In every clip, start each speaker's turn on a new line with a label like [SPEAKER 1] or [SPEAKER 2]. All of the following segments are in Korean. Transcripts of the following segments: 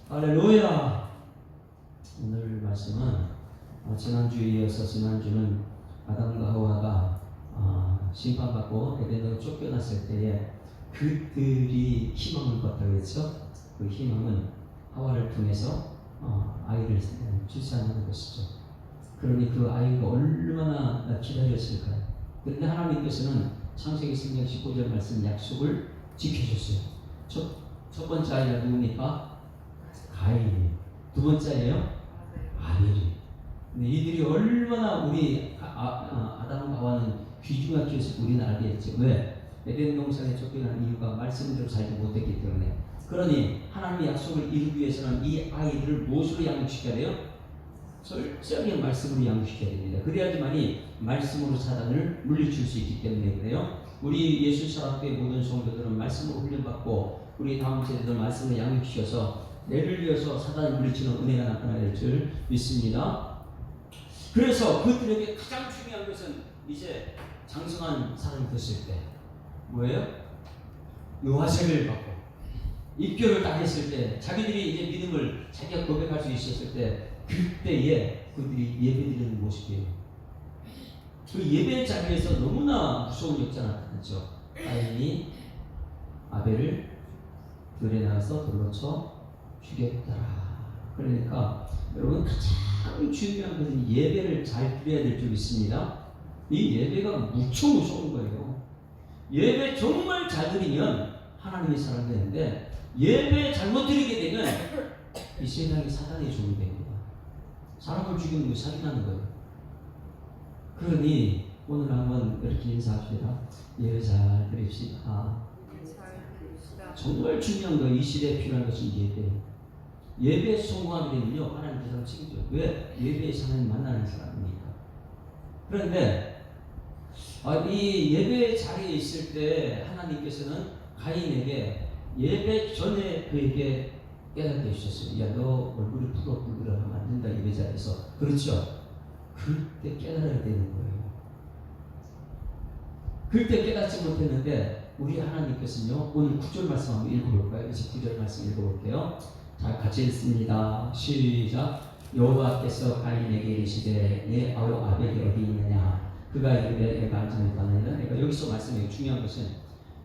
[SPEAKER 1] 할렐루야. 오늘 말씀은 지난주에 이어서 지난주는 아담과 하와가 심판받고 에덴으로 쫓겨났을 때에 그들이 희망을 봤다고 했죠. 그 희망은 하와를 통해서 아이를 출산하는 것이죠. 그러니 그 아이가 얼마나 기다렸을까요? 그런데 하나님께서는 창세기 3장 19절 말씀 약속을 지켜줬어요. 첫 번째 아이가 누굽니까? 가인이. 두 번째예요? 아벨이. 근데 이들이 얼마나 우리 아담과 하와는 귀중한 기회에서 우리는 알겠죠. 왜? 에덴 동산에 쫓겨난 이유가 말씀대로 살지 못했기 때문에. 그러니 하나님의 약속을 이루기 위해서는 이 아이를 무엇으로 양육시켜야 돼요? 철저하게 말씀으로 양육시켜야 됩니다. 그래야지만이 말씀으로 사단을 물리칠 수 있기 때문에 그래요. 우리 예수사랑교회 모든 성도들은 말씀으로 훈련받고 우리 다음 세대들 말씀으로 양육시켜서 예를 들어서 사단을 물리치는 은혜가 나타나야 될 줄 믿습니다. 그래서 그들에게 가장 중요한 것은 이제 장성한 사람이 됐을 때 뭐예요? 요하색을 받고 입교를 딱 했을 때 자기들이 이제 믿음을 자기가 고백할 수 있었을 때 그때에 그들이 예배드리는 모습이에요. 그 예배 자리에서 너무나 무서운 역사가 나타났죠. 가인이 아벨을 들에 나가서 돌로 쳐 죽였더라. 그러니까 여러분 가장 중요한 것은 예배를 잘 드려야 될 줄 믿습니다. 이 예배가 무척 무서운 거예요. 예배 정말 잘 드리면 하나님의 사람 되는데 예배 잘못 드리게 되면 이 세상이 사단의 종이 됩니다. 사람을 죽이는 거 살인하는 거예요. 그러니 오늘 한번 이렇게 인사합시다. 예배 잘 드립시다. 정말 중요한 거, 이 시대에 필요한 것은 예배예요. 예배에 성공하게 되면요 하나님께서 책임져. 왜? 예배에서 하나님 만나는 사람이니까. 그런데 이 예배 자리에 있을 때 하나님께서는 가인에게 예배 전에 그에게 깨닫게 해주셨어요. 야, 너 얼굴이 푸석푸석하면 안 된다. 예배 자리에서. 그렇죠? 그때 깨달아야 되는 거예요. 그때 깨닫지 못했는데 우리 하나님께서는요 오늘 9절 말씀 한번 읽어볼까요? 이제 9절 말씀 읽어볼게요. 자, 같이 읽습니다. 시작. 여호와께서 가인에게 이르시되 내 아우 아벨이 어디 있느냐? 그가 이르되 내가 앉으면 가느니라. 그러니까 여기서 말씀이 중요한 것은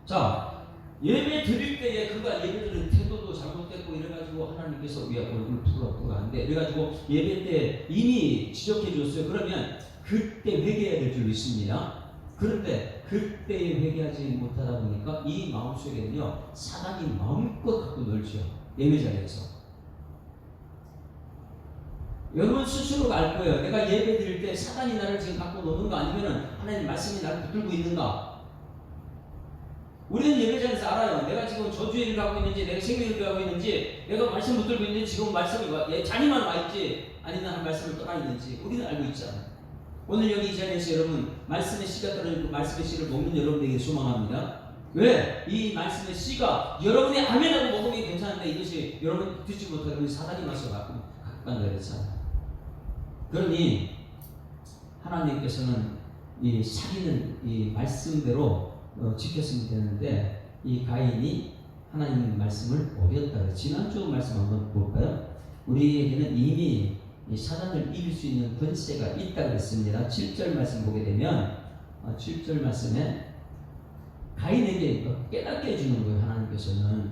[SPEAKER 1] 자 예배 드릴 때에 그가 예배 드리는 태도도 잘못됐고 이래가지고 하나님께서 왜 얼굴 푸석푸석한데 이래가지고 예배 때 이미 지적해 줬어요. 그러면 그때 회개해야 될 줄 믿습니다. 그런데 그때 회개하지 못하다 보니까 이 마음속에는요 사단이 마음껏 갖고 놀죠. 예배 자리에서. 여러분 스스로가 알 거예요. 내가 예배 드릴 때 사단이 나를 지금 갖고 노는 거 아니면은 하나님 말씀이 나를 붙들고 있는가? 우리는 예배 자리에서 알아요. 내가 지금 저주의 일을 하고 있는지, 내가 생명의 일을 하고 있는지, 내가 말씀 붙들고 있는지, 지금 말씀이 자리만 와 있지, 아니면 한 말씀을 떠나 있는지 우리는 알고 있잖아요. 오늘 여기 이 자리에서 여러분 말씀의 씨가 떨어지고 말씀의 씨를 먹는 여러분에게 소망합니다. 왜? 이 말씀의 씨가 여러분이 아멘하고 먹으면 괜찮은데 이것이 여러분 듣지 못하면 사단이 와서 갖고 간다 그랬잖아요. 그러니 하나님께서는 이 살리는 이 말씀대로 지켰으면 되는데 이 가인이 하나님 말씀을 어겼다. 지난주 말씀 한번 볼까요? 우리에게는 이미 이 사단을 이길 수 있는 권세가 있다고 했습니다. 7절 말씀 보게 되면 7절 말씀에 가인에게 깨닫게 해주는 거예요. 하나님께서는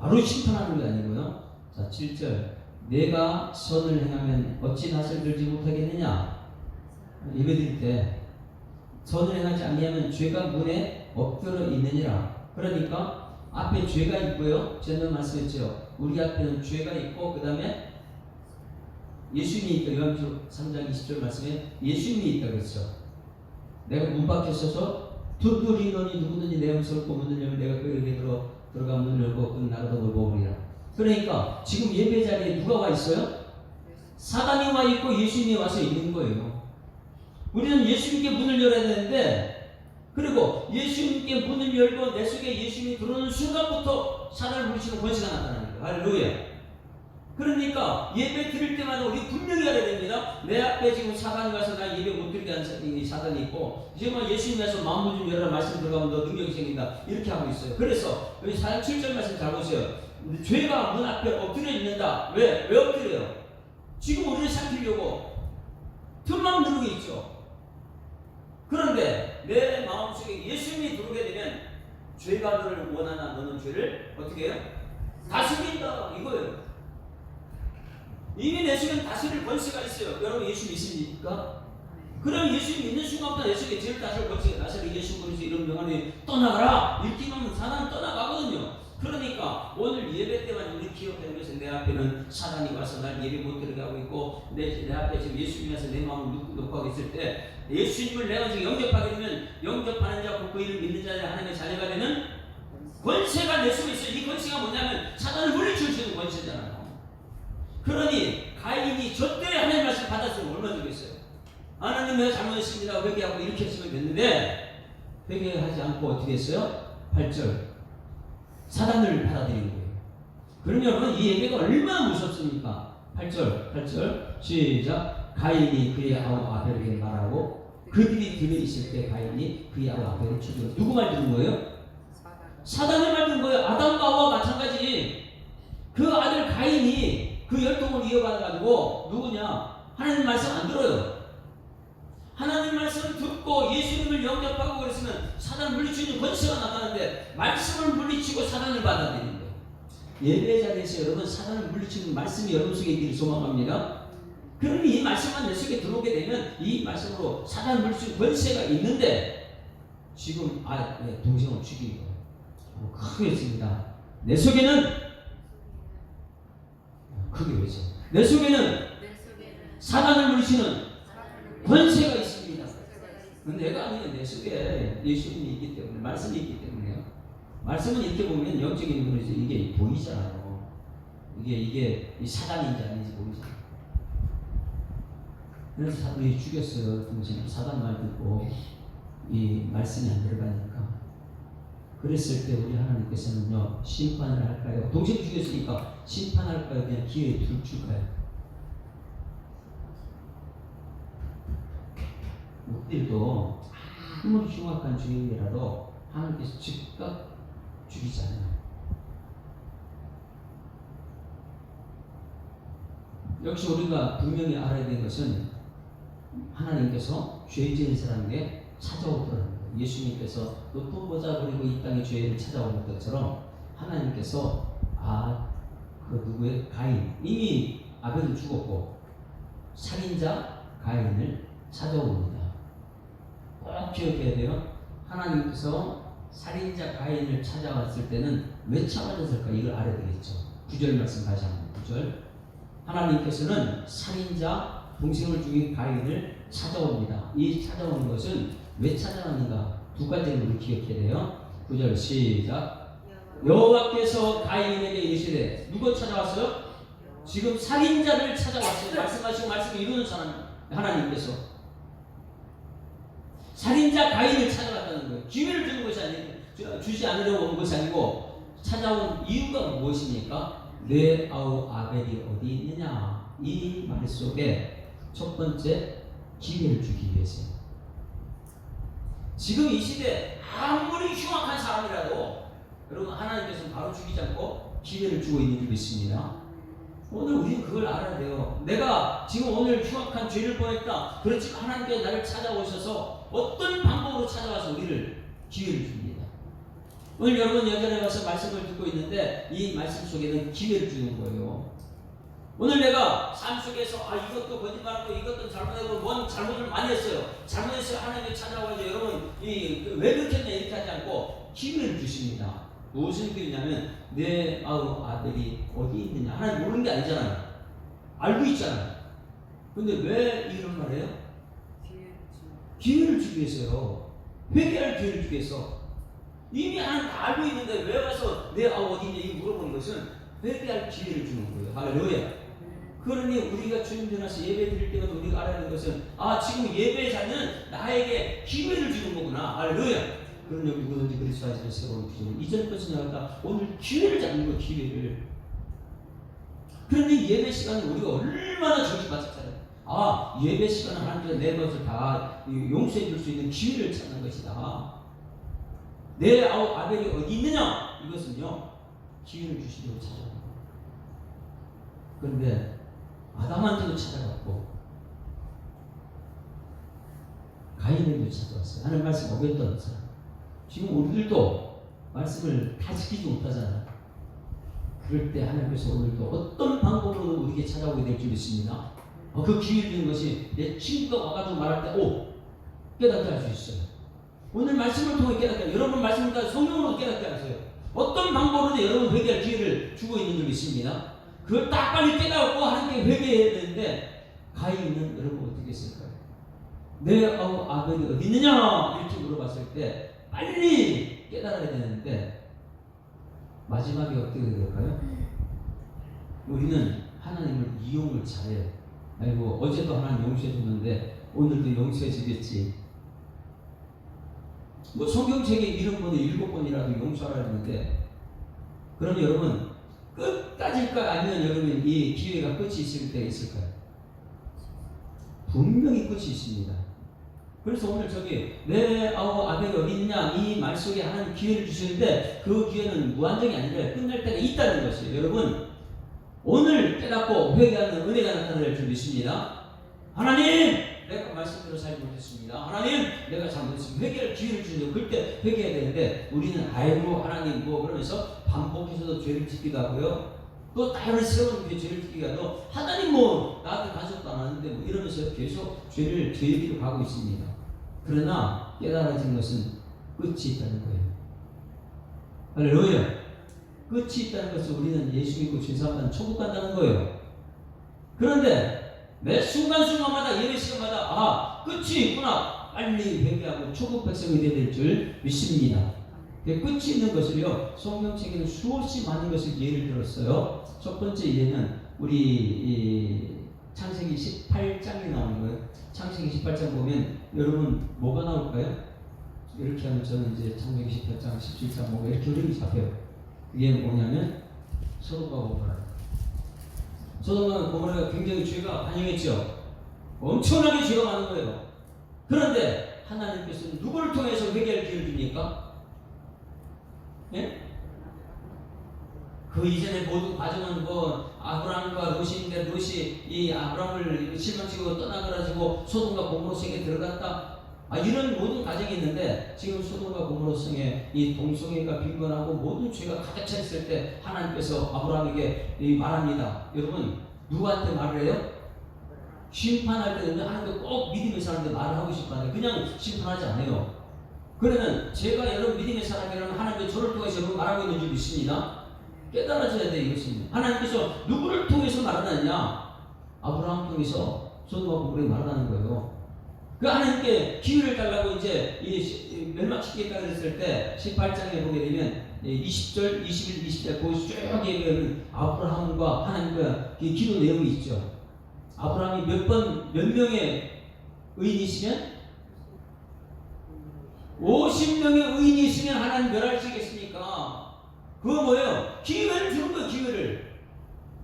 [SPEAKER 1] 바로 심판하는 게 아니고요. 자 7절 내가 선을 행하면 어찌 낯을 들지 못하겠느냐. 예배드릴 때 선을 행하지 아니하면 죄가 문에 엎드려 있느니라. 그러니까 앞에 죄가 있고요. 저는 말씀했죠. 우리 앞에는 죄가 있고 그 다음에 예수님이 있다. 요한복음 3장 20절 말씀에 예수님이 있다고 했죠. 내가 문 밖에 서서 두드리 너니 누구든지 내 음성을 듣고 문을 열면 내가 그에게 들어가 문을 열고 그 나라도 넓어오리라. 그러니까 지금 예배 자리에 누가 와 있어요? 사단이 와 있고 예수님이 와서 있는 거예요. 우리는 예수님께 문을 열어야 되는데 그리고 예수님께 문을 열고 내 속에 예수님이 들어오는 순간부터 사단을 물리치는 권세가 나타나는 거예요. 할렐루야. 그러니까 예배 드릴 때마다 우리 분명히 알아야 됩니다. 내 앞에 지금 사단이 와서 나 예배 못 드리게 하는 사단이 있고 지금 예수님 와서 마음을 좀 열어라 말씀 들어가면 너 능력이 생긴다 이렇게 하고 있어요. 그래서 여기 7절 말씀 잘 보세요. 죄가 문 앞에 엎드려 있는다. 왜 엎드려요? 지금 우리를 삼키려고 틈만 누르고 있죠. 그런데 내 마음속에 예수님이 들어오게 되면 죄가 너를 원하나 너는 죄를 어떻게 해요? 다스린다 이거예요. 이미 내 속에 다스릴 권세가 있어요. 여러분 예수 믿습니까? 그럼 예수 믿는 순간부터 내 속에 죄를 다스릴 권세가 나서를 예수 그리스도 이런 명함이 떠나가라 이렇게 하면 사단은 떠나가거든요. 그러니까 오늘 예배 때만 우리 기억하는 것은 내 앞에는 사단이 와서 날 예배 못 들어게 하고 있고 내 앞에 지금 예수님에서 내 마음을 놓고 하고 있을 때 예수님을 내가 지금 영접하게 되면 영접하는 자, 그 이를 믿는 자들 하나님의 자녀가 되는 권세가 내 속에 있어요. 이 권세가 뭐냐면 사단을 물리칠 수 있는 권세잖아요. 그러니 가인이 저때 하나님 말씀 받았으면 얼마나 좋겠어요. 하나님 내가 잘못했습니다. 회개하고 이렇게 했으면 됐는데 회개하지 않고 어떻게 했어요? 8절 사단을 받아들이는 거예요. 그럼 여러분 이 예배가 얼마나 무섭습니까? 8절 시작. 가인이 그의 아우 아벨에게 말하고 그들이 들에 있을 때 가인이 그의 아우 아벨을 죽여. 누구 말 들은 거예요? 사단의 말 들은 거예요. 아담과 하와 마찬가지. 그 아들 가인이 그 열동을 이어받아가지고 누구냐? 하나님 말씀 안 들어요. 하나님 말씀을 듣고 예수님을 영접하고 그랬으면 사단을 물리치는 권세가 나타나는데 말씀을 물리치고 사단을 받아들이는 거예요. 예배 자리에서 여러분 사단을 물리치는 말씀이 여러분 속에 있기를 소망합니다. 그러니 이 말씀만 내 속에 들어오게 되면 이 말씀으로 사단을 물리치는 권세가 있는데 지금 동생을 죽이고 크게 했습니다. 내 속에는 크게 외쳐. 내 속에는 사단을 물리치는 권세가 있습니다. 내가 아니면 내 속에 예수님이 있기 때문에 말씀이 있기 때문에요. 말씀은 이렇게 보면 영적인 거지 이게 보이잖아요. 이게 이 사단인지 아닌지 보이잖아요. 그래서 사단이 죽였어요. 동생이 사단 말 듣고 이 말씀이 안 들어가니까. 그랬을 때 우리 하나님께서는요 심판을 할까요? 동생 죽였으니까 심판할까요? 그냥 기회에 둘 줄까요? 우리들도 아무리 흉악한 죄인이라도 하나님께서 즉각 죽이잖아요. 역시 우리가 분명히 알아야 되는 것은 하나님께서 죄 지은 사람에게 찾아오더라는 거예요. 예수님께서 높은 보좌 버리고 이 땅에 죄를 찾아오는 것처럼 하나님께서 그 누구의 가인 이미 아벨은 죽었고 살인자 가인을 찾아옵니다. 꼭 기억해야 돼요. 하나님께서 살인자 가인을 찾아왔을 때는 왜 찾아왔을까 이걸 알아야 되겠죠. 9절 말씀 다시 한번 9절 하나님께서는 살인자 동생을 죽인 가인을 찾아옵니다. 이 찾아오는 것은 왜 찾아왔는가 두 가지를 우리 기억해야 돼요. 9절 시작. 여호와께서 가인에게 이르시되 누가 찾아왔어요? 지금 살인자를 찾아왔어요. 말씀하시고 말씀을 이루는 사람 하나님께서 살인자 가인을 찾아왔다는 거예요. 기회를 주는 것이 아니고 주지 않으려고 온 것이 아니고 찾아온 이유가 무엇입니까? 내 아우 아벨이 어디 있느냐 이 말 속에 첫 번째 기회를 주기 위해서요. 지금 이 시대 아무리 흉악한 사람이라도 여러분 하나님께서는 바로 죽이지 않고 기회를 주고 있는 줄 믿습니다. 오늘 우리는 그걸 알아야 돼요. 내가 지금 오늘 흉악한 죄를 범했다. 그렇지만 하나님께서 나를 찾아오셔서 어떤 방법으로 찾아와서 우리를 기회를 줍니다. 오늘 여러분 여전에 와서 말씀을 듣고 있는데 이 말씀 속에는 기회를 주는 거예요. 오늘 내가 삶 속에서 이것도 거짓말하고 이것도 잘못하고 뭔 잘못을 많이 했어요. 잘못했어요. 하나님께 찾아와서 여러분 왜 그렇게 했냐 이렇게 하지 않고 기회를 주십니다. 무슨 기회냐면 내 아우 아벨이 어디 있느냐 하나님 모르는 게 아니잖아요. 알고 있잖아요. 근데 왜 이런 말이에요? 기회를 주기 위해서요. 회개할 기회를 주기 위해서. 이미 하나님 다 알고 있는데 왜 와서 내 아우 어디 있냐 이거 물어보는 것은 회개할 기회를 주는 거예요. 할렐루야. 그러니 우리가 주님 전에서 예배 드릴 때마다 우리가 알아야 하는 것은 지금 예배자는 나에게 기회를 주는 거구나. 할렐루야. 그런 여기 누구든지 그리스도 안에서 새로운 기회를 이전 것은 아니라 오늘 기회를 잡는 거예요. 기회를. 그러니 예배 시간은 우리가 얼마나 정신바짝 차려요. 예배 시간은 하나님께서 내 것을 다 용서해 줄 수 있는 기회를 찾는 것이다. 내 아우 아벨이 어디 있느냐? 이것은요 기회를 주시려고 찾아옵니다. 그런데 아담한테도 찾아갔고 가인에게도 찾아왔어요. 하나님 말씀 어겼던 사람. 지금 우리들도 말씀을 다 지키지 못하잖아요. 그럴 때 하나님께서 오늘도 어떤 방법으로 우리에게 찾아오게 될 줄 믿습니다. 그 기회를 주는 것이 내 친구가 와가지고 말할 때 깨닫게 할 수 있어요. 오늘 말씀을 통해 깨닫게 하세요. 여러분 말씀을 통해 성령으로 깨닫게 하세요. 어떤 방법으로든 여러분 회개할 기회를 주고 있는 줄 믿습니다. 그걸 딱 빨리 깨닫고 하나님께 회개해야 되는데 가인은 여러분 어떻게 했을까요? 내 아벨이 어디 있느냐 이렇게 물어봤을 때 빨리 깨달아야 되는데 마지막에 어떻게 될까요? 우리는 하나님을 이용을 잘해요. 아이고 어제도 하나님 용서해 줬는데 오늘도 용서해 주겠지. 뭐 성경책에 이런 번호 7번이라도 용서하라 했는데 그럼 여러분 끝까지일까 아니면 여러분 이 기회가 끝이 있을 때가 있을까요? 분명히 끝이 있습니다. 그래서 오늘 내 아벨이 어디 있냐 이 말 속에 하나님 기회를 주시는데 그 기회는 무한정이 아니라 끝날 때가 있다는 것이에요. 여러분 오늘 깨닫고 회개하는 은혜가 나타날 줄 믿습니다. 하나님 내가 말씀대로 살지 못했습니다. 하나님 내가 잘못했습니다. 회개할 기회를 주시죠. 그때 회개해야 되는데 우리는 아이고 하나님 뭐 그러면서 반복해서도 죄를 짓기도 하고요. 또 다른 새로운 죄를 짓기도 하고 하나님 뭐 나한테 간섭도 안 하는데 뭐 이러면서 계속 죄의 길로 가고 있습니다. 그러나 깨달아진 것은 끝이 있다는 거예요. 할렐루야. 끝이 있다는 것을 우리는 예수 믿고 죄사하면 천국 간다는 거예요. 그런데 매 순간순간마다 예배 시간마다 끝이 있구나 빨리 회개하고 천국 백성이 되어야 될 줄 믿습니다. 끝이 있는 것을요 성경책에는 수없이 많은 것을 예를 들었어요. 첫 번째 예는 우리 창세기 18장에 나오는 거예요. 창세기 18장 보면 여러분 뭐가 나올까요? 이렇게 하면 저는 이제 창세기 18장 17장 뭐 이렇게 흐름이 잡혀요. 그게 뭐냐면 소돔과 고모라. 소돔과 고모라가 굉장히 죄가 반영했죠. 엄청나게 죄가 많은 거예요. 그런데 하나님께서는 누구를 통해서 회개할 기회를 줍니까? 예? 그 이전에 모든 과정은 뭐 아브라함과 롯인데 롯이 이 아브라함을 실망시키고 떠나가지고 소돔과 고모라 성에 들어갔다. 이런 모든 과정이 있는데 지금 소돔과 고모라 성에 이 동성애가 빈번하고 모든 죄가 가득 차 있을 때 하나님께서 아브라함에게 말합니다. 여러분 누구한테 말을 해요? 심판할 때는 하나님도 꼭 믿음의 사람한테 말을 하고 싶어하는데 그냥 심판하지 않아요. 그러면 제가 여러분 믿음의 사람이라면 하나님께서 저를 통해서 여러분 말하고 있는 줄 믿습니다. 깨달아져야 돼 이것입니다. 하나님께서 누구를 통해서 말하느냐? 아브라함 통해서 소돔과 고모라에 말하는 거예요. 그 하나님께 기회를 달라고 이제 이 멸망시키겠다 그랬을 때 18장에 보게 되면 20절, 21, 20절 거기서 쭉 얘기하는 아브라함과 하나님과 기도 내용이 있죠. 아브라함이 몇 명의 의인이시면 50명의 의인이 있으면 하나님 멸할 수 있겠습니까? 그거 뭐예요? 기회를 주는 거예요. 기회를.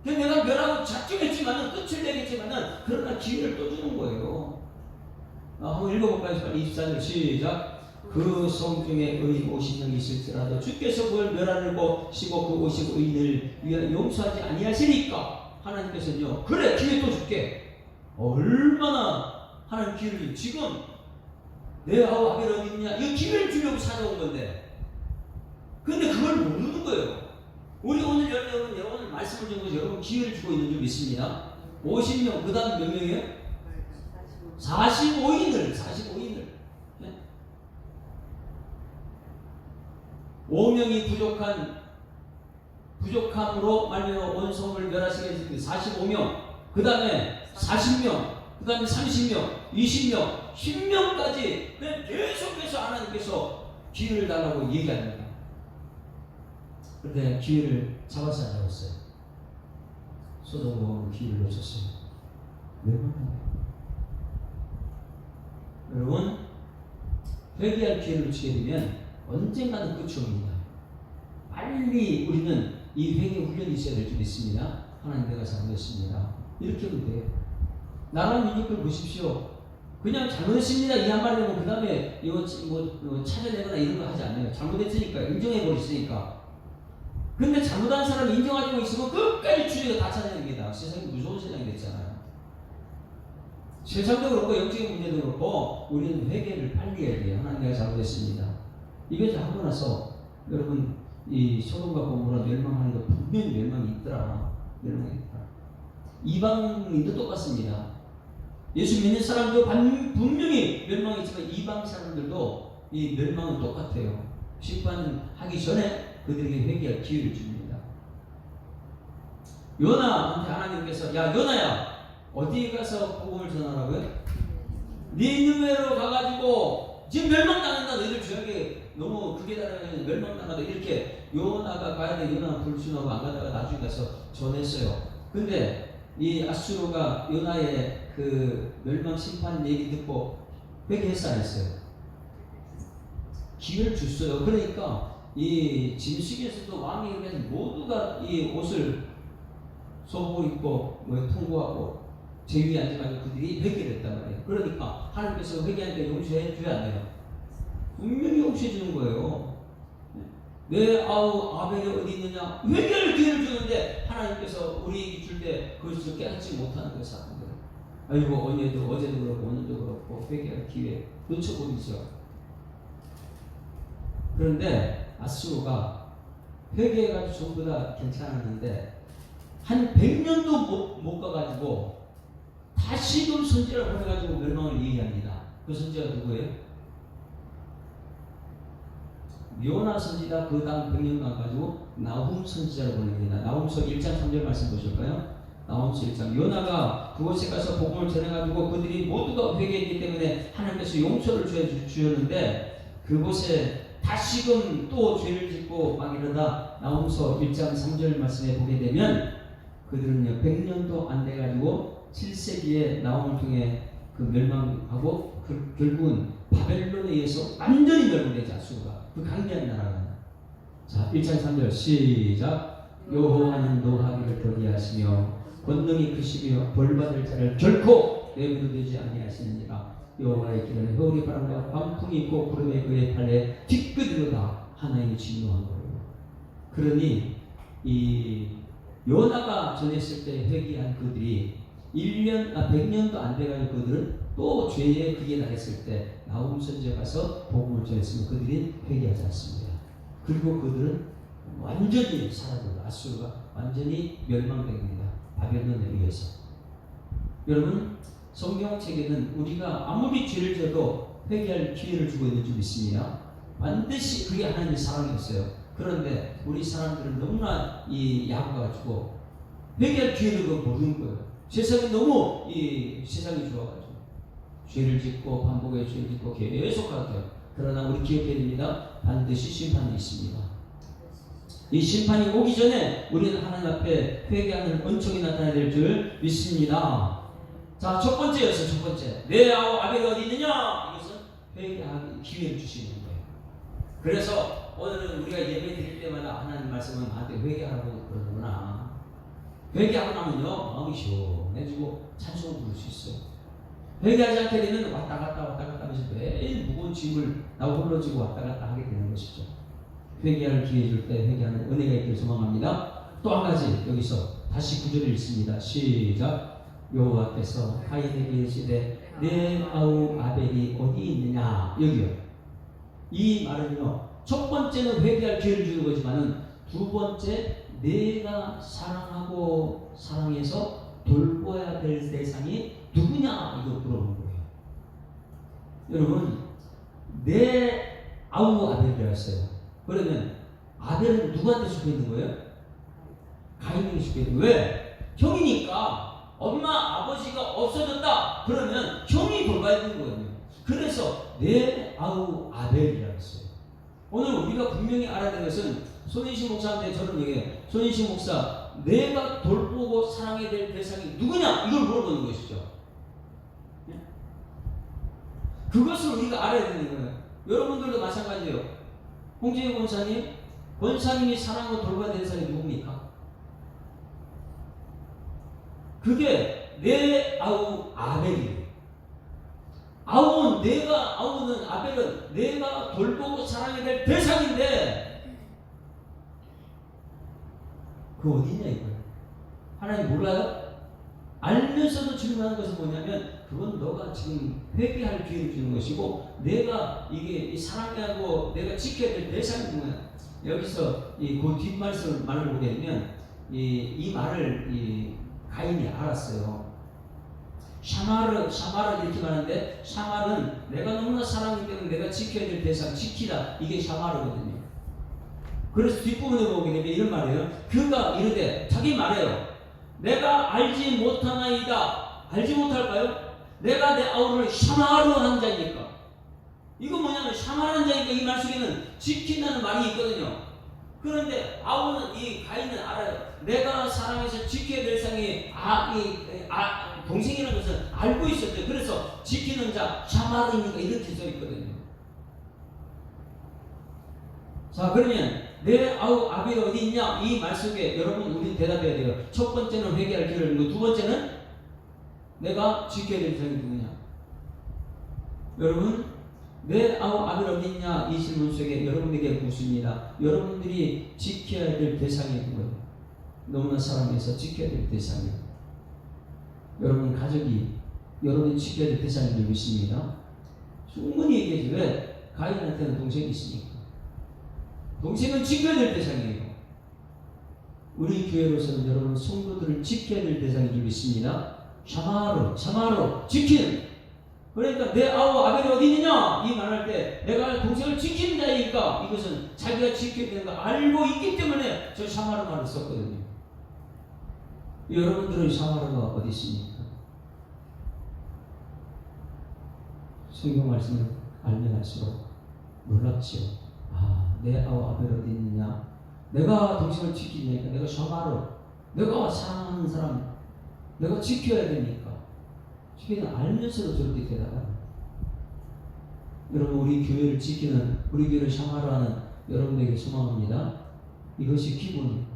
[SPEAKER 1] 내가 멸하고 작정했지만은 끝을 내겠지만은 그러나 기회를 또 주는 거예요. 한번 읽어볼까요? 24절 시작. 그 성 중에 의인 50명이 있을지라도 주께서 그걸 멸하려고 시고 그 50의인을 위하여 용서하지 아니하시니까 하나님께서는요 그래 기회 또 줄게. 얼마나 하나님 기회를 줘. 지금 내 아벨 어디 있냐 이 기회를 주려고 찾아온 건데 근데 그걸 모르는 거예요. 우리 오늘 여러분 말씀을 준 것이 여러분 기회를 주고 있는 줄 믿습니다. 50명 그 다음 몇 명이에요? 45인을 네? 5명이 부족함으로 말미암아 온 성을 멸하시게 45명 그 다음에 40명 그 다음에 30명 20명 10명까지 계속해서 하나님께서 기회를 달라고 얘기합니다. 그런데 기회를 잡았어요 안 잡았어요? 소돔과 기회를 놓쳤어요. 왜 그럴까요? 여러분 회개할 기회를 주게 되면 언젠가는 끝이 옵니다. 빨리 우리는 이 회개 훈련이 있어야 될 줄 믿습니다. 하나님 내가 잘못했습니다. 이렇게 해도 돼요. 나라는 민족들 보십시오. 그냥 잘못했습니다 이 한마디 하면 그 다음에 이거 뭐 찾아내거나 이런 거 하지 않아요. 잘못했으니까 인정해 버렸으니까. 근데 잘못한 사람이 인정하고 있으면 끝까지 주의가 다 찾아냅니다. 세상이 무서운 세상이 됐잖아요. 세상도 그렇고 영적인 문제도 그렇고 우리는 회개를 빨리 해야 돼요. 하나님 내가 잘못했습니다. 이것을 하고 나서 여러분 이 소돔과 고모라 멸망하는 거 분명히 멸망이 있더라. 멸망이 있더라. 이방인도 똑같습니다. 예수 믿는 사람도 분명히 멸망이 있지만 이방 사람들도 이 멸망은 똑같아요. 심판하기 전에 그들에게 회개할 기회를 줍니다. 요나한테 하나님께서 야 요나야 어디 가서 복음을 전하라고요? 니느웨로 가가지고 지금 멸망당한다. 너희들 죄악에 너무 크게 따르면 멸망당한다. 이렇게 요나가 가야 돼. 요나가 불순하고 안 가다가 나중에 가서 전했어요. 근데 이 아수르가 요나의 그 멸망 심판 얘기 듣고 회개했어 안 했어요? 기회를 줬어요. 그러니까 이 진식에서도 왕이 그러면 모두가 이 옷을 소복 입고 뭐 통고하고 제위에 앉아가지고 그들이 회개를 했단 말이에요. 그러니까 하나님께서 회개하니까 용서해 줘야 안 돼요? 분명히 용서해 주는 거예요. 내 아우 아벨이 어디 있느냐? 회개할 기회를 주는데 하나님께서 우리에게 줄 때 그것을 깨닫지 못하는 거예요. 사람들. 아이고 어제도 그렇고 오늘도 그렇고 회개할 기회 놓쳐버리죠. 그런데 아수르가 회개해가지고 전부 다 괜찮았는데 한 100년도 못 가가지고 다시금 선지자를 보내가지고 멸망을 얘기합니다. 그 선지자가 누구예요? 요나 선지자 그 다음 100년 가가지고 나훔 선지자를 보냅니다. 나훔서 1장 3절 말씀 보실까요? 나훔서 1장 요나가 그곳에 가서 복음을 전해가지고 그들이 모두가 회개했기 때문에 하나님께서 용서를 주셨는데 그곳에 다시금 또 죄를 짓고 막 이러다 나훔서 1장 3절 말씀에 보게 되면 그들은요 100년도 안 돼가지고 7세기에 나홈을 통해 그 멸망하고 결국은 바벨론에 의해서 완전히 멸망되지 아수르가 그 강대한 나라가. 자 1장 3절 시작. 여호와는 노하기를 더디하시며 권능이 크시며 벌받을 자를 결코 내버려두지 아니하시느니라. 여호와의 길은 회오리 바람과 광풍이 있고 구름에 그의 팔에 뒤끝으로다. 하나님이 진노한 거예요. 그러니 이 요나가 전했을 때 회개한 그들이 100년도 안 돼가지고 그들은 또 죄에 그게 나했을 때 나훔 선지자 가서 복음을 전했으면 그들이 회개하지 않습니다. 그리고 그들은 완전히 사라져요. 아수르가 완전히 멸망됩니다. 바벨론에 의해서. 여러분 성경책에는 우리가 아무리 죄를 져도 회개할 기회를 주고 있는 줄 믿습니다. 반드시 그게 하나님의 사랑이었어요. 그런데 우리 사람들은 너무나 이 약해가지고 회개할 기회를 모르는 거예요. 세상이 너무 이 세상이 좋아가지고 죄를 짓고 반복해 죄를 짓고 계속 하게요. 그러나 우리 기억해야 됩니다. 반드시 심판이 있습니다. 이 심판이 오기 전에 우리는 하나님 앞에 회개하는 은총이 나타나야 될 줄 믿습니다. 자, 첫 번째였어요. 첫 번째. 내 아우 아벨이 어디 있느냐? 이것은 회개하기 기회를 주시는 거예요. 그래서 오늘은 우리가 예배 드릴 때마다 하나님 말씀은 나한테 회개하라고 그러는구나. 회개하고 나면요 마음이 시원해지고 찬송을 부를 수 있어요. 회개하지 않게 되면 왔다 갔다 하면서 매일 무거운 짐을 나고 홀로지고 왔다 갔다 하게 되는 것이죠. 회개할 기회 줄 때 회개하는 은혜가 있기를 소망합니다. 또 한 가지 여기서 다시 구절을 읽습니다. 시작. 여호와께서 가인에게 이르시되 내 아우 아벨이 어디 있느냐. 여기요. 이 말은요 첫 번째는 회개할 기회를 주는 거지만은 두 번째 내가 사랑하고 사랑해서 돌봐야 될 대상이 누구냐 이거 물어보는 거예요. 여러분 내 아우 아벨이라 했어요. 그러면 아벨은 누구한테 속해 있는 거예요? 가인에게 속해 있는 거예요. 왜? 형이니까 엄마 아버지가 없어졌다 그러면 형이 돌봐야 되는 거예요. 그래서 내 아우 아벨이라 했어요. 오늘 우리가 분명히 알아야 되는 것은 손인식 목사한테 저는 얘기해요. 손인식 목사 내가 돌보고 사랑해야 될 대상이 누구냐 이걸 물어보는 것이죠. 그것을 우리가 알아야 되는 거예요. 여러분들도 마찬가지예요. 홍재희 권사님이 사랑하고 돌봐야 될 대상이 누굽니까? 그게 내 아우 아벨이에요. 아우는 아벨은 내가 돌보고 사랑해야 될 대상인데 그거 어디 있냐 이거예요. 하나님 몰라요? 알면서도 질문하는 것은 뭐냐면 그건 너가 지금 회개할 기회를 주는 것이고 내가 이게 사랑하고 내가 지켜야 될 대상이 뭐야. 여기서 그 뒷말씀을 보게 되면 이 말을 가인이 알았어요. 샤마르 이렇게 말하는데 샤마르는 내가 너무나 사랑하기 때문에 내가 지켜야 될 대상 지키다 이게 샤마르거든요. 그래서 뒷부분에 보게 되면 이런 말이에요. 그가 이르되 자기 말해요. 내가 알지 못하나이다. 알지 못할까요? 내가 내 아우를 샤마르한 자니까. 이거 뭐냐면 샤마르한 자니까 이 말 속에는 지킨다는 말이 있거든요. 그런데 아우는 이 가인은 알아요. 내가 사랑해서 지켜야 될 상이 동생이라는 것을 알고 있었대요. 그래서 지키는 자 샤마르니까 이렇게 써 있거든요. 자 그러면 내 아비가 어디 있냐? 이 말 속에 여러분 우리 대답해야 돼요. 첫 번째는 회개할 기회를 주고 두 번째는 내가 지켜야 될 대상이 누구냐? 여러분 내 아비가 어디 있냐? 이 질문 속에 여러분에게 묻습니다. 여러분들이 지켜야 될 대상이 누구예요? 너무나 사랑해서 지켜야 될 대상이에요. 여러분 가족이 여러분이 지켜야 될 대상인 줄 믿습니다. 충분히 얘기하지. 왜? 가인한테는 동생이 있으니까. 동생은 지켜야 될 대상이에요. 우리 교회로서는 여러분 성도들을 지켜야 될 대상인 줄 믿습니다. 샤마로 지키는. 그러니까 내 아벨이 어디 있느냐? 이 말할 때 내가 동생을 지키는 자이니까 이것은 자기가 지켜야 되는 거 알고 있기 때문에 저 샤마르 말을 썼거든요. 여러분들은 샤마르가 어디 있습니까? 성경 말씀을 알면 알수록 놀랍지요. 내 아벨 어디 있느냐? 내가 동생을 지키니까 내가 샤마르, 내가 사랑하는 사람, 내가 지켜야 되니까. 지키는 알면서도 저렇게 대답하는. 여러분 우리 교회를 지키는, 우리 교회를 샤마르하는 여러분에게 소망합니다. 이것이 기본이에요.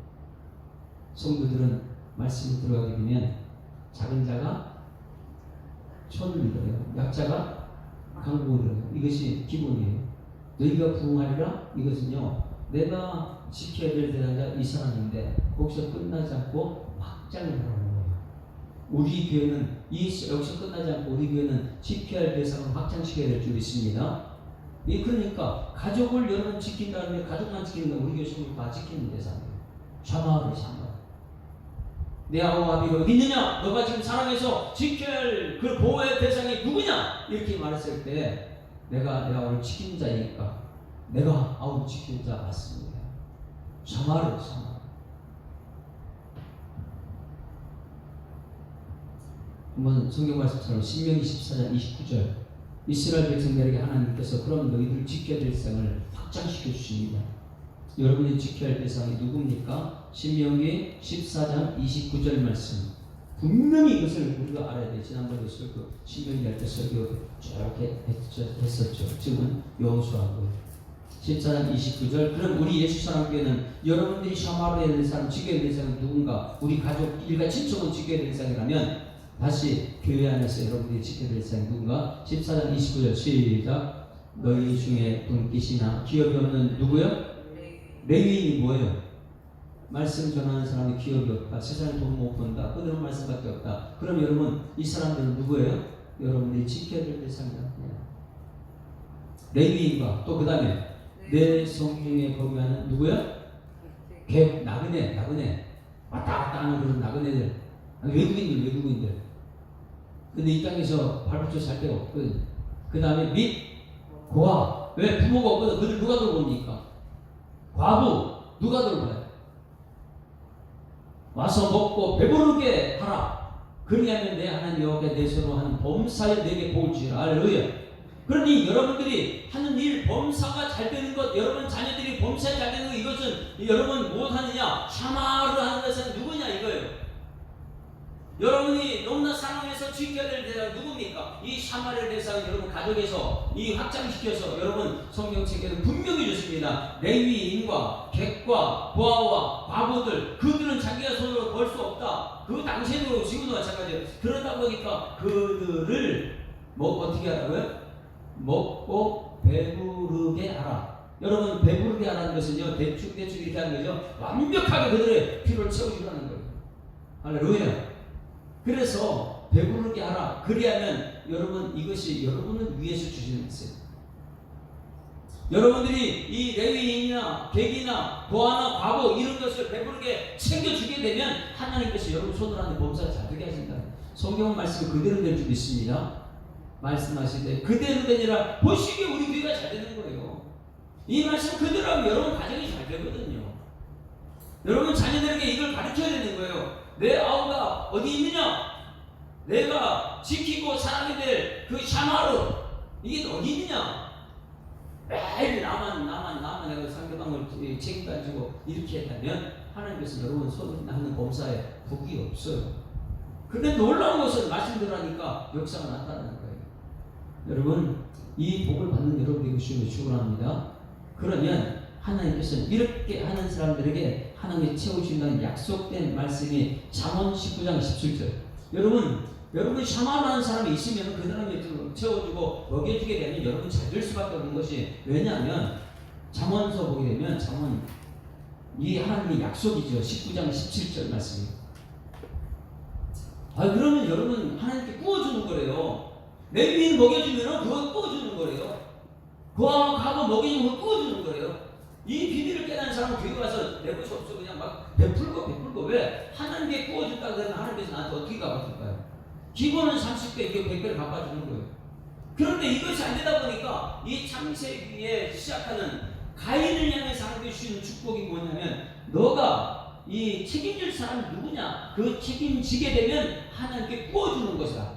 [SPEAKER 1] 성도들은 말씀이 들어가게 되면 작은 자가 천을 잃어요. 약자가 강국을 잃어요. 이것이 기본이에요. 너희가 부흥하리라. 이것은요 내가 지켜야 될 대상자 이 사람인데 거기서 끝나지 않고 확장을 하라는 거예요. 우리 교회는 여기서 끝나지 않고 우리 교회는 지켜야 할 대상을 확장시켜야 될 줄 있습니다. 그러니까 가족을 여러분 지킨다는데 가족만 지키는 건 우리 교회 성도 다 지키는 대상이에요. 샤마르 내 아비가 어디 있느냐? 너가 지금 사랑해서 지켜야 할 그 보호의 대상이 누구냐? 이렇게 말했을 때 내가 내 아우를 지키는 자이니까 내가 아우 지키는 자 맞습니다. 샤마르. 한번 성경 말씀처럼 신명기 14장 29절 이스라엘 백성들에게 하나님께서 그럼 너희들 지켜야 될 대상을 확장시켜 주십니다. 여러분이 지켜야 할 대상이 누굽니까? 신명기 14장 29절 말씀. 분명히 이것을 우리가 알아야 돼. 지난번에 신명기 할 때 설교 저렇게 했었죠. 지금은 여호수아고 14장 29절. 그럼 우리 예수 사람교회는 여러분들이 샤마르에 대한 사람 지켜야 될 사람은 누군가? 우리 가족 일가 친척은 지켜야 될 사람이라면 다시 교회 안에서 여러분들이 지켜야 될 사람이 누군가? 14장 29절 시작. 너희 중에 분깃이나 기업이 없는 누구요? 레위인이 뭐예요? 말씀 전하는 사람이 기업이 없다. 세상에 돈 못 번다. 그런 말씀밖에 없다. 그럼 여러분 이 사람들은 누구예요? 여러분들이 지켜야 될 대상이다. 레위인과 또 그 다음에 내 성중에 거주하는 누구야? 나그네 왔다 갔다 하는 그런 나그네들, 외국인들. 근데 이 땅에서 발붙여 살 데가 없거든. 그 다음에 및 고아. 왜? 부모가 없거든. 그들 누가 돌봅니까? 과부 누가 돌봐요? 와서 먹고 배부르게 하라. 그리하면 내 하나님 여호와께 내 손으로 하는 범사에 내게 복을 주리라. 할렐루야. 그러니 여러분들이 하는 일 범사가 잘 되는 것, 여러분 자녀들이 범사에 잘 되는 것, 이것은 여러분 무엇하느냐? 샤마르 하는 것은 누구냐 이거예요. 여러분이 너무나 사랑해서 지켜야 될 대상은 누굽니까? 이 샤마르 대상은 여러분 가족에서 이 확장시켜서 여러분 성경책에는 분명히 줬습니다. 레위인과 객과 보아와 과부들, 그들은 자기가 손으로 벌 수 없다. 그 당시에도 지금도 마찬가지예요. 그러다 보니까 그들을 어떻게 하라고요? 먹고 배부르게 하라. 여러분 배부르게 하라는 것은요 대충 이렇게 하는 거죠. 완벽하게 그들의 필요를 채워주라는 거예요. 할렐루야. 그래서 배부르게 하라. 그리하면 여러분 이것이 여러분을 위해서 주시는 것이에요. 여러분들이 이 레위인이나 객이나 고아나 과부 이런 것을 배부르게 챙겨주게 되면 하나님께서 여러분 손을 안에 범사를 잘 되게 하신다. 성경 말씀 그대로 될 줄 믿습니다. 말씀하실 때 그대로 되니라. 보시기에 우리 교회가 잘 되는 거예요. 이 말씀 그대로 하면 여러분 가정이 잘 되거든요. 여러분 자녀들에게 이걸 가르쳐야 되는 거예요. 내 아우가 어디 있느냐? 내가 지키고 살아야 될 그 샤마르 이게 어디 있느냐? 매일 나만 내가 상대방을 책임가지고 이렇게 했다면 하나님께서 여러분 손을 나는 범사에 복이 없어요. 근데 놀라운 것은 말씀드리니까 역사가 나타나는 거예요. 여러분 이 복을 받는 여러분 되시길 축원합니다. 그러면 하나님께서는 이렇게 하는 사람들에게 하나님이 채워주신다는 약속된 말씀이 잠언 19장 17절. 여러분 샤마라는 사람이 있으면 그 사람이 채워주고 먹여주게 되면 여러분 잘 될 수밖에 없는 것이, 왜냐하면 잠언서 보게 되면 잠언 이 하나님의 약속이죠. 19장 17절 말씀이. 그러면 여러분 하나님께 구워주는 거래요. 레위인 먹여주면 그거 구워주는 거래요. 그와 가고 먹여주면 그거 구워주는 거래요. 이 비밀을 깨닫는 사람은 교회 가서 내 것이 없어 그냥 막 베풀고 왜? 하나님께 구워준다 그러면 하나님께서 나한테 어떻게 갚아줄까요? 기본은 30배, 이게 100배를 갚아주는 거예요. 그런데 이것이 안 되다 보니까 이 창세기에 시작하는 가인을 향해서 하나님께 주시는 축복이 뭐냐면, 너가 이 책임질 사람이 누구냐? 그 책임지게 되면 하나님께 구워주는 것이다.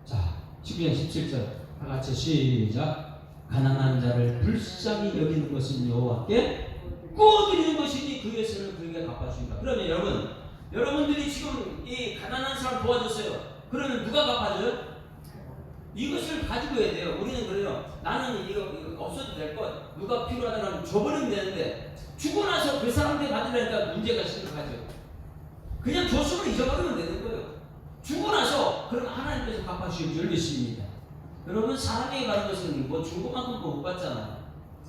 [SPEAKER 1] 자, 19장 17절 다 같이 시작. 가난한 자를 불쌍히 여기는 것은 여호와께 구워드리는 것이니 그 예수를 그에게 갚아주니까. 그러면 여러분들이 지금 이 가난한 사람 도와줬어요. 그러면 누가 갚아줘요? 이것을 가지고 해야 돼요. 우리는 그래요. 나는 이거 없어도 될 것, 누가 필요하다면 줘버리면 되는데, 주고 나서 그 사람들이 받으려니까 문제가 심각하죠. 그냥 줬으면 잊어버리면 되는 거예요. 주고 나서 그럼 하나님께서 갚아주실 줄 믿습니다. 여러분 사람에게 받은 것은 뭐 준 것만큼 못 받잖아요.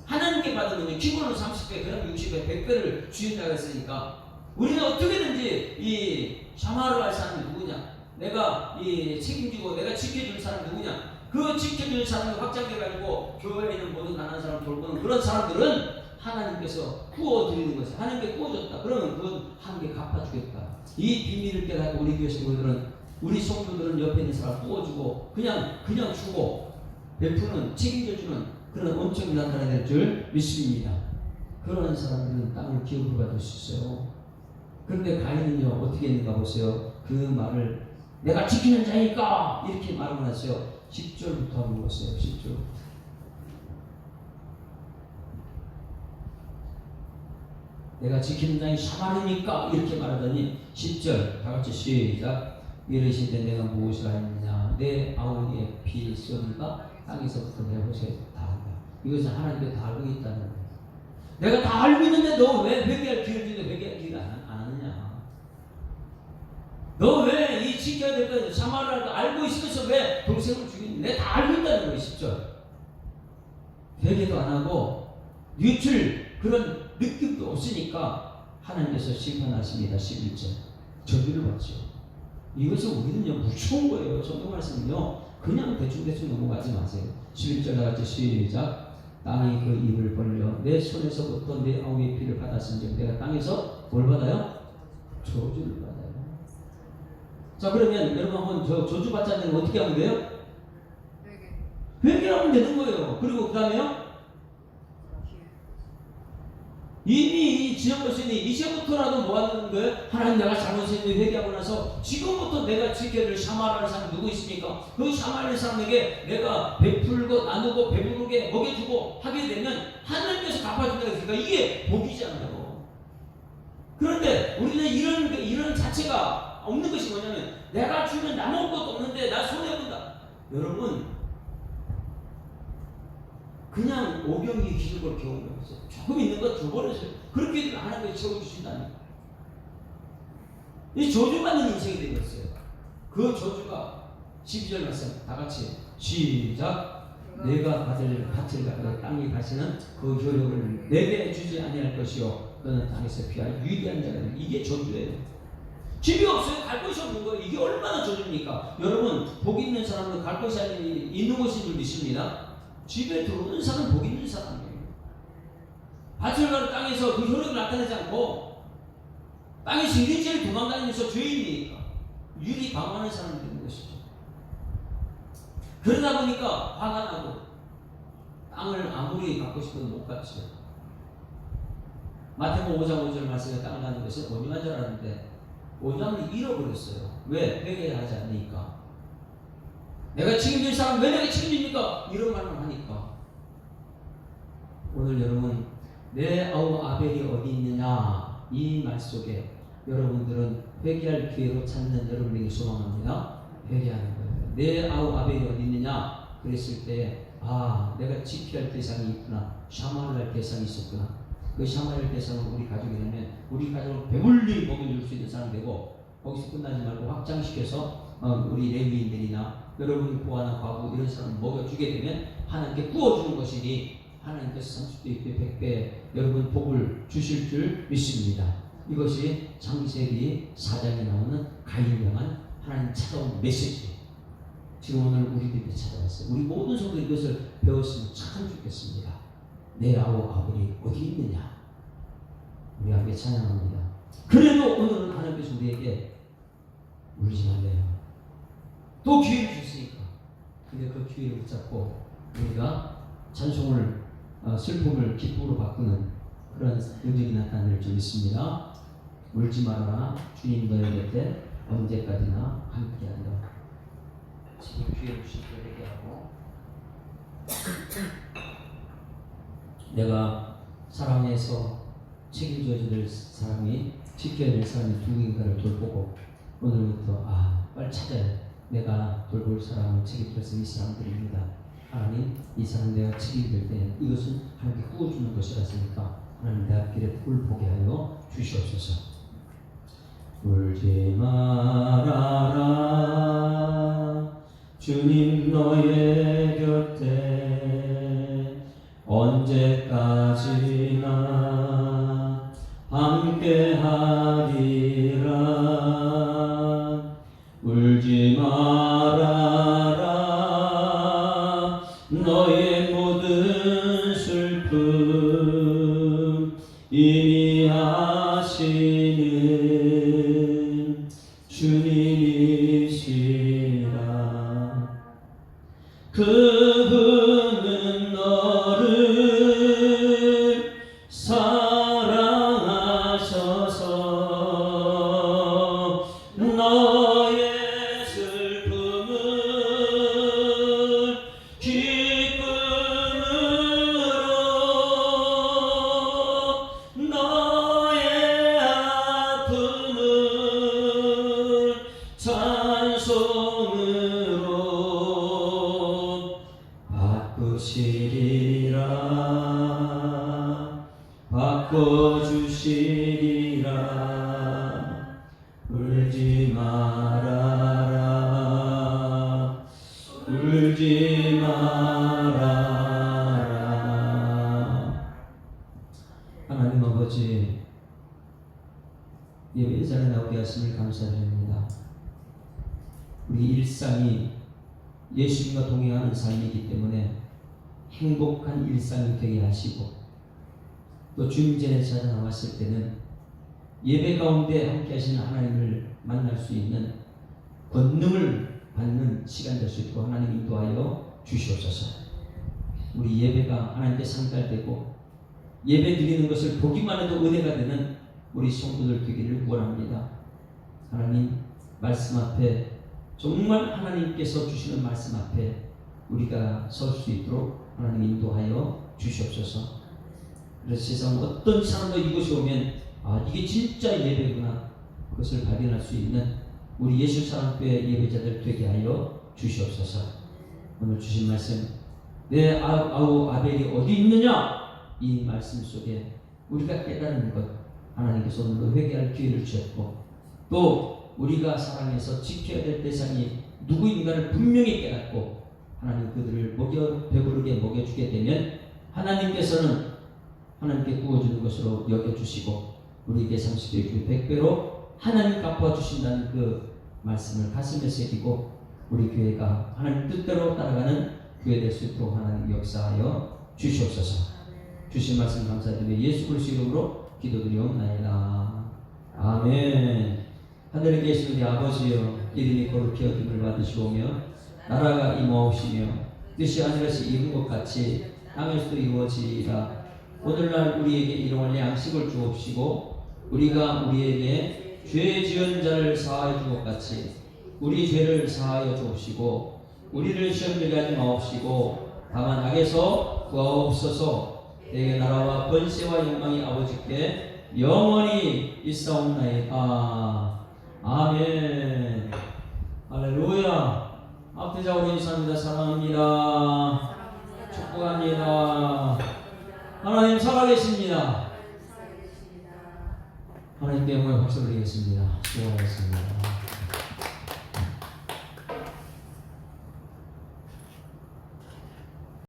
[SPEAKER 1] 하나님께 받으면 기본으로 30배, 그다음 60배, 100배를 주신다고 했으니까 우리는 어떻게든지 이 샤마르 할 사람이 누구냐? 내가 이 책임지고 내가 지켜줄 사람이 누구냐? 그 지켜줄 사람이 확장돼가지고 교회에 있는 모든 가난한 사람 돌보는 그런 사람들은 하나님께서 구워드리는 것을, 하나님께 구워줬다. 그러면 그건 하나님께 갚아주겠다. 이 비밀을 깨닫고 우리 교회 성도들은, 우리 성도들은 옆에 있는 사람 구워주고 그냥 주고 베푸는, 책임져주는 그런 엄청이 나타나야 될 줄 믿습니다. 그런 사람들은 땅을 기업으로 받을 수 있어요. 그런데 가인은요 어떻게 했는가 보세요. 그 말을 내가 지키는 자니까 이렇게 말을 하세요. 10절부터 한번 보세요. 10절. 내가 지키는 자니 샤마르니까 이렇게 말하더니 10절 다 같이 시작. 이르시되 내가 무엇을 하느냐? 내 아우의 피 쏟을까? 땅에서부터 내 옷에 다 한다. 이것은 하나님께 다 알고 있다는 거예요. 내가 다 알고 있는데 너 왜 회개할 기회를 주는데 회개할 기회를 안 하느냐? 너 왜 이 지켜야 될 거 샤마르를 알고 있으면서 왜 동생을 죽이니? 내가 다 알고 있다는 거예요. 10절. 회개도 안 하고 유출 그런 느낌도 없으니까 하나님께서 심판하십니다. 11절. 저주를 받죠. 이것은 우리는요 무서운 거예요. 성경 말씀은요 그냥 대충 넘어가지 마세요. 11절 나같이 시작. 땅이 그 입을 벌려 내 손에서부터 내 아우의 피를 받았은즉 내가 땅에서 뭘 받아요? 저주를 받아요. 자, 그러면 여러분 한번 저주 받지 않는 어떻게 하면 돼요? 회개하면 되는 거예요. 그리고 그 다음에요 이미 지정것이니 이제부터라도 뭐 하는 거예요? 하나님 내가 잘못했는데 회개하고 나서 지금부터 내가 지켜야 될 샤마라는 사람 누구 있습니까? 그 샤마라는 사람에게 내가 베풀고 나누고 배부르게 먹여주고 하게 되면 하나님께서 갚아준다고 했으니까 이게 복이잖아요. 그런데 우리는 이런 자체가 없는 것이 뭐냐면 내가 주면 나 먹을 것도 없는데 나 손해본다. 여러분 그냥 오병이 기적으로 겨우는 거죠. 조금 있는 거 줘버려서요. 그렇게 하나님께서 채워주신다니. 이 저주받는 인생이 되겠어요. 그 저주가 12절 말씀 다 같이 시작. 내가 받을 밭을 가고 땅에 가시는 그 효력을 내게 주지 아니할 것이요 그는 땅에서 피할 유리한 자가 되는 이게 저주예요. 집이 없어요. 갈 곳이 없는 거예요. 이게 얼마나 저주입니까? 여러분 복 있는 사람은 갈 곳이 아닌 있는 곳인 줄 믿습니다. 집에 들어오는 사람은 복 있는 사람이에요. 밭을 가는 땅에서 그 효력을 나타내지 않고 땅에서 이리저리 도망다니면서 죄인이니까 유리 방어하는 사람이 되는 것이죠. 그러다 보니까 화가 나고 땅을 아무리 갖고 싶어도 못 갖죠. 마태복음 5장 5절 말씀에 땅을 갖는 것은 온유한 줄 알았는데 온유함을 잃어버렸어요. 왜? 회개하지 않으니까. 내가 책임질 사람 왜 내가 책임집니까? 이런 말만 하니까. 오늘 여러분 내 아우 아벨이 어디 있느냐 이 말 속에 여러분들은 회개할 기회로 찾는 여러분에게 소망합니다. 회개하는 거예요. 내 아우 아벨이 어디 있느냐 그랬을 때 내가 지켜야 할 대상이 있구나. 샤마를 할 대상이 있었구나. 그 샤마를 대상은 우리 가족이라면 우리 가족을 배불리 먹여줄 수 있는 사람 되고 거기서 끝나지 말고 확장시켜서 우리 레위인들이나 여러분이 보아나 과부 이런 사람을 먹여주게 되면 하나님께 구워주는 것이니 하나님께서 30배, 6배, 100배 여러분 복을 주실 줄 믿습니다. 이것이 창세기 4장에 나오는 가인을 향한 하나님 찾아온 메시지. 지금 오늘 우리들에게 찾아왔어요. 우리 모든 성도 이것을 배웠으면 참 좋겠습니다. 내 아우 아버지 어디 있느냐? 우리 함께 찬양합니다. 그래도 오늘은 하나님께서 우리에게 울지 말래요. 또 기회를 주시니까. 근데 그 기회를 붙잡고 우리가 찬송을 슬픔을 기쁨으로 바꾸는 그런 능력이 나타날 줄 믿습니다. 울지 말아라. 주님 너희 곁에 언제까지나 함께한다. 지금 기회를 주시고 얘기하고 내가 사랑해서 책임져야 될 사람이 지켜야 될 사람이 누구인가를 돌보고 오늘부터 빨리 찾아야 내가 돌볼 사람을 책임져서 이 사람들입니다. 하나님 이 사람 내가 책임질 때 이것은 하나님께 구워주는 것이라서니까 하나님 내 앞길에 복을 보게 하여 주시옵소서. 울지 말아라 주님 너의 곁에 언제까지나 함께하리라. 울지 말아라 너의 모든 슬픔 이미 아시는 주님이시라. 그분은 너를 사랑하셔서 너의 슬픔을 기쁨으로 너의 아픔을 찬송으로 바꿔주시리라. 울지 말아라 울지 말아라. 하나님 아버지 예배 자리에 나오게 하심을 감사드립니다. 우리 일상이 예수님과 동행하는 삶이기 때문에 행복한 일상이 되게 하시고 또 주님 전에 찾아 나왔을 때는 예배 가운데 함께 하시는 하나님을 만날 수 있는 권능을 받는 시간 될 수 있도록 하나님 인도하여 주시옵소서. 우리 예배가 하나님께 상달되고 예배 드리는 것을 보기만 해도 은혜가 되는 우리 성도들 되기를 원합니다. 하나님 말씀 앞에 정말 하나님께서 주시는 말씀 앞에 우리가 설 수 있도록 하나님 인도하여 주시옵소서. 그래서 세상 어떤 사람도 이곳에 오면 이게 진짜 예배구나 그것을 발견할 수 있는 우리 예수 사랑교회 예배자들 되게 하여 주시옵소서. 오늘 주신 말씀 내 아우 아벨이 어디 있느냐 이 말씀 속에 우리가 깨달은 것 하나님께서 오늘도 회개할 기회를 주셨고 또 우리가 사랑해서 지켜야 될 대상이 누구인가를 분명히 깨닫고 하나님 그들을 배부르게 먹여주게 되면 하나님께서는 하나님께 구워주는 것으로 여겨주시고 우리에게 30배 100배로 하나님 갚아주신다는 그 말씀을 가슴에 새기고 우리 교회가 하나님 뜻대로 따라가는 교회 될 수 있도록 하나님 역사하여 주시옵소서. 주신 말씀 감사드리며 예수 그리스도 이름으로 기도드리옵나이다. 아멘. 하늘에 계신 우리 아버지여, 이름이 거룩히 여김을 받으시오며 나라가 임하옵시며 뜻이 하늘에서 이룬 것 같이 땅에서도 이루어지리이다. 오늘날 우리에게 일용할 양식을 주옵시고 우리가 우리에게 죄 지은 자를 사하여 준 것 같이 우리 죄를 사하여 주옵시고 우리를 시험되게 하지 마옵시고 다만 악에서 구하옵소서. 내게 나라와 권세와 영광이 아버지께 영원히 있사옵나이다. 아멘. 할렐루야. 앞뒤자로 인사합니다. 사랑합니다. 축복합니다. 하나님 살아계십니다. 하나님께 영광의 박수 드리겠습니다. 수고하셨습니다.